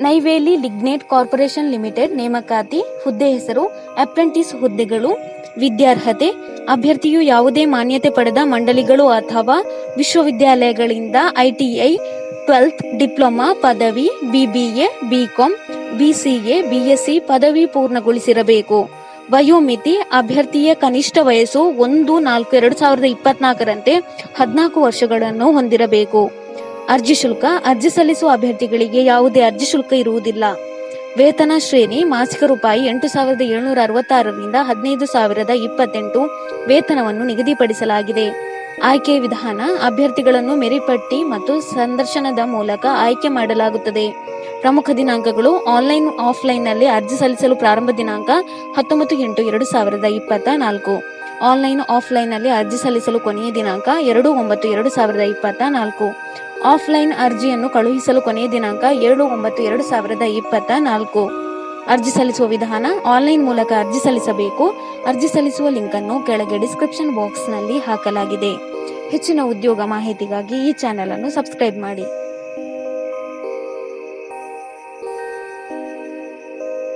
Neyveli lignite corporation limited ನೇಮಕಾತಿ. ಹುದ್ದೆ ಹೆಸರು ಅಪ್ರೆಂಟಿಸ್ ಹುದ್ದೆಗಳು. ವಿದ್ಯಾರ್ಹತೆ: ಅಭ್ಯರ್ಥಿಯು ಯಾವುದೇ ಮಾನ್ಯತೆ ಪಡೆದ ಮಂಡಳಿಗಳು ಅಥವಾ ವಿಶ್ವವಿದ್ಯಾಲಯಗಳಿಂದ ITI, 12th ಡಿಪ್ಲೊಮಾ, ಪದವಿ, BBA, BCom, BCA, BSc ಪದವಿ ಪೂರ್ಣಗೊಳಿಸಿರಬೇಕು. ವಯೋಮಿತಿ: ಅಭ್ಯರ್ಥಿಯ ಕನಿಷ್ಠ ವಯಸ್ಸು 1/4/2024ರಂತೆ 14 ವರ್ಷಗಳನ್ನು ಹೊಂದಿರಬೇಕು. ಅರ್ಜಿ ಶುಲ್ಕ: ಅರ್ಜಿ ಸಲ್ಲಿಸುವ ಅಭ್ಯರ್ಥಿಗಳಿಗೆ ಯಾವುದೇ ಅರ್ಜಿ ಶುಲ್ಕ ಇರುವುದಿಲ್ಲ. ವೇತನ ಶ್ರೇಣಿ: ಮಾಸಿಕ ರೂಪಾಯಿ 8,766ರಿಂದ 15,028 ವೇತನವನ್ನು ನಿಗದಿಪಡಿಸಲಾಗಿದೆ. ಆಯ್ಕೆ ವಿಧಾನ: ಅಭ್ಯರ್ಥಿಗಳನ್ನು ಮೆರಿಟ್ ಪಟ್ಟಿ ಮತ್ತು ಸಂದರ್ಶನದ ಮೂಲಕ ಆಯ್ಕೆ ಮಾಡಲಾಗುತ್ತದೆ. ಪ್ರಮುಖ ದಿನಾಂಕಗಳು: ಆನ್ಲೈನ್ ಆಫ್ಲೈನ್ನಲ್ಲಿ ಅರ್ಜಿ ಸಲ್ಲಿಸಲು ಪ್ರಾರಂಭ ದಿನಾಂಕ 19/8/2024. ಆನ್ಲೈನ್ ಆಫ್ಲೈನ್ನಲ್ಲಿ ಅರ್ಜಿ ಸಲ್ಲಿಸಲು ಕೊನೆಯ ದಿನಾಂಕ 2/9/2024. ಆಫ್ಲೈನ್ ಅರ್ಜಿಯನ್ನು ಕಳುಹಿಸಲು ಕೊನೆಯ ದಿನಾಂಕ 7/9/2024. ಅರ್ಜಿ ಸಲ್ಲಿಸುವ ವಿಧಾನ: ಆನ್ಲೈನ್ ಮೂಲಕ ಅರ್ಜಿ ಸಲ್ಲಿಸಬೇಕು. ಅರ್ಜಿ ಸಲ್ಲಿಸುವ ಲಿಂಕ್ ಅನ್ನು ಕೆಳಗೆ ಡಿಸ್ಕ್ರಿಪ್ಷನ್ ಬಾಕ್ಸ್ನಲ್ಲಿ ಹಾಕಲಾಗಿದೆ. ಹೆಚ್ಚಿನ ಉದ್ಯೋಗ ಮಾಹಿತಿಗಾಗಿ ಈ ಚಾನೆಲ್ ಅನ್ನು ಸಬ್ಸ್ಕ್ರೈಬ್ ಮಾಡಿ.